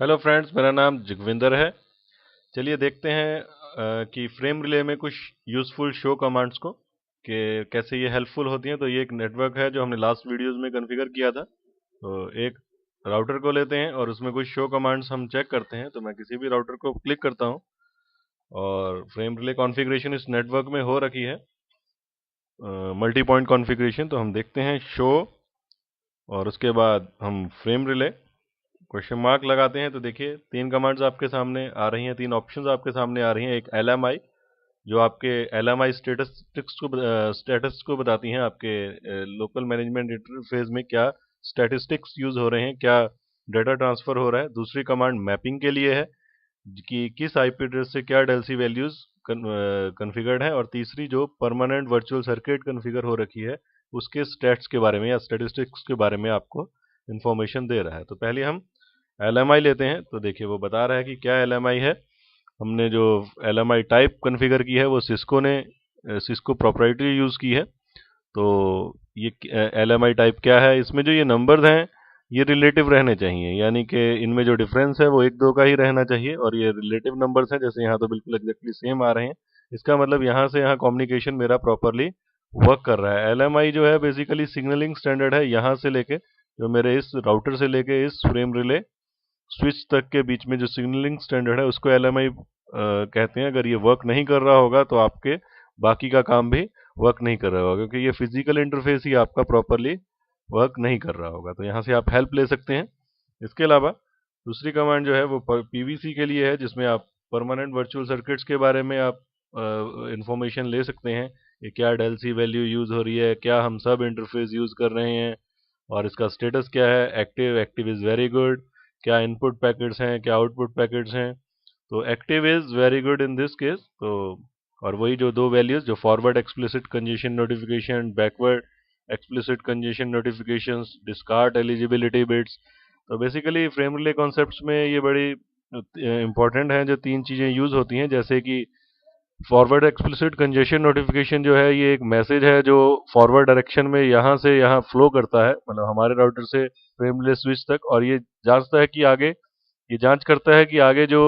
Hello friends, मेरा नाम जगविंदर है। चलिए देखते हैं कि फ्रेम रिले में कुछ यूज़फुल शो कमांड्स को कि कैसे ये हेल्पफुल होती हैं। तो ये एक नेटवर्क है जो हमने लास्ट वीडियोस में कॉन्फ़िगर किया था। तो एक राउटर को लेते हैं और उसमें कुछ शो कमांड्स हम चेक करते हैं। तो मैं किसी भी राउटर को क्लिक करता हूँ और फ्रेम रिले कॉन्फ़िगरेशन इस नेटवर्क में हो रखी है, मल्टी पॉइंट कॉन्फ़िगरेशन। तो हम देखते हैं शो और उसके बाद हम फ्रेम रिले क्वेश्चन मार्क लगाते हैं। तो देखिए तीन कमांड्स आपके सामने आ रही हैं, तीन ऑप्शंस आपके सामने आ रही हैं। एक LMI जो आपके LMI स्टेटस को बताती हैं, आपके लोकल मैनेजमेंट इंटरफेस में क्या स्टैटिस्टिक्स यूज हो रहे हैं, क्या डाटा ट्रांसफर हो रहा है। दूसरी कमांड मैपिंग के लिए है कि किस आईपी एड्रेस से क्या डेल्सी वैल्यूज कॉन्फ़िगर्ड है। और तीसरी जो परमानेंट वर्चुअल सर्किट कॉन्फ़िगर हो रखी है उसके स्टैट्स के बारे में या स्टैटिस्टिक्स के बारे में आपको इंफॉर्मेशन दे रहा है। तो पहले हम LMI लेते हैं। तो देखिए वो बता रहा है कि क्या LMI है। हमने जो LMI टाइप कॉन्फ़िगर की है वो सिस्को प्रोप्राइटरी यूज़ की है। तो ये LMI टाइप क्या है, इसमें जो ये नंबर्स हैं ये रिलेटिव रहने चाहिए, यानी कि इनमें जो डिफरेंस है वो एक दो का ही रहना चाहिए। और ये रिलेटिव नंबर्स हैं, जैसे यहाँ तो बिल्कुल एग्जैक्टली सेम आ रहे हैं। इसका मतलब यहाँ से यहाँ कम्युनिकेशन मेरा प्रॉपरली वर्क कर रहा है। LMI जो है बेसिकली सिग्नलिंग स्टैंडर्ड है, यहाँ से लेके जो मेरे इस राउटर से लेके इस फ्रेम रिले स्विच तक के बीच में जो सिग्नलिंग स्टैंडर्ड है उसको LMI कहते हैं। अगर ये वर्क नहीं कर रहा होगा तो आपके बाकी का काम भी वर्क नहीं कर रहा होगा, क्योंकि ये फिजिकल इंटरफेस ही आपका प्रॉपरली वर्क नहीं कर रहा होगा। तो यहाँ से आप हेल्प ले सकते हैं। इसके अलावा दूसरी कमांड जो है वो PVC के लिए है, जिसमें आप परमानेंट वर्चुअल सर्किट्स के बारे में आप इंफॉर्मेशन ले सकते हैं कि क्या डेल्सी वैल्यू यूज हो रही है, क्या हम सब इंटरफेस यूज कर रहे हैं और इसका स्टेटस क्या है। Active, active is very good, क्या इनपुट पैकेट्स हैं, क्या आउटपुट पैकेट्स हैं। तो active is very good in this case. तो और वही जो दो वैल्यूज जो forward explicit congestion notification, backward explicit congestion notifications, discard eligibility bits. तो बेसिकली फ्रेम रिले कॉन्सेप्ट्स में ये बड़ी इंपॉर्टेंट हैं, जो तीन चीज़ें यूज होती हैं। जैसे कि फॉरवर्ड एक्सप्लिसिट कंजेशन नोटिफिकेशन जो है ये एक मैसेज है जो फॉरवर्ड डायरेक्शन में यहाँ से यहाँ फ्लो करता है, मतलब हमारे राउटर से फ्रेम रिले स्विच तक। और ये जांचता है कि आगे, ये जांच करता है कि आगे जो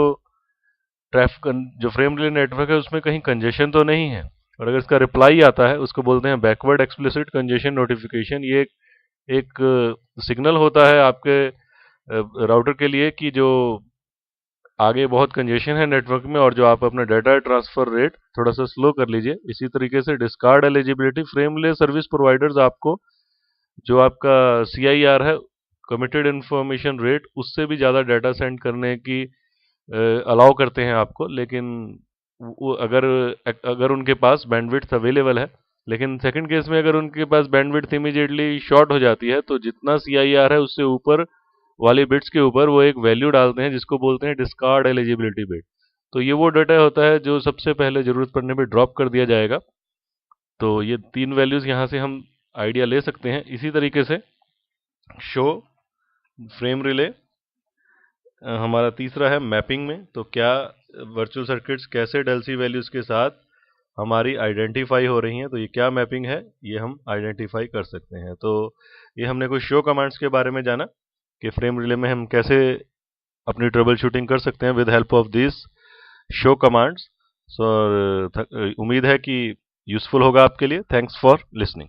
ट्रैफिक, जो फ्रेम रिले नेटवर्क है उसमें कहीं कंजेशन तो नहीं है। और अगर इसका रिप्लाई आता है उसको बोलते हैं बैकवर्ड एक्सप्लिसिट कंजेशन नोटिफिकेशन। ये एक सिग्नल होता है आपके राउटर के लिए कि जो आगे बहुत कंजेशन है नेटवर्क में और जो आप अपना डाटा ट्रांसफर रेट थोड़ा सा स्लो कर लीजिए। इसी तरीके से discard eligibility, frame relay service providers आपको जो आपका CIR है, कमिटेड इंफॉर्मेशन रेट, उससे भी ज़्यादा डाटा सेंड करने की अलाउ करते हैं आपको। लेकिन वो अगर अगर उनके पास बैंडविड्थ अवेलेबल है। लेकिन सेकंड केस में अगर उनके पास बैंडविड्थ इमीडिएटली शॉर्ट हो जाती है तो जितना CIR है उससे ऊपर वाली बिट्स के ऊपर वो एक वैल्यू डालते हैं जिसको बोलते हैं डिस्कार्ड एलिजिबिलिटी बिट। तो ये वो डाटा होता है जो सबसे पहले जरूरत पड़ने पे ड्रॉप कर दिया जाएगा। तो ये तीन वैल्यूज यहाँ से हम आइडिया ले सकते हैं। इसी तरीके से शो, फ्रेम रिले, हमारा तीसरा है मैपिंग में। तो क्या वर्चुअल सर्किट्स कैसे डेल्सी वैल्यूज के साथ हमारी आइडेंटिफाई हो रही हैं, तो ये क्या मैपिंग है ये हम आइडेंटिफाई कर सकते हैं। तो ये हमने कुछ शो कमांड्स के बारे में जाना कि फ्रेम रिले में हम कैसे अपनी ट्रबल शूटिंग कर सकते हैं with help of this show commands. So उम्मीद है कि यूजफुल होगा आपके लिए। Thanks for listening.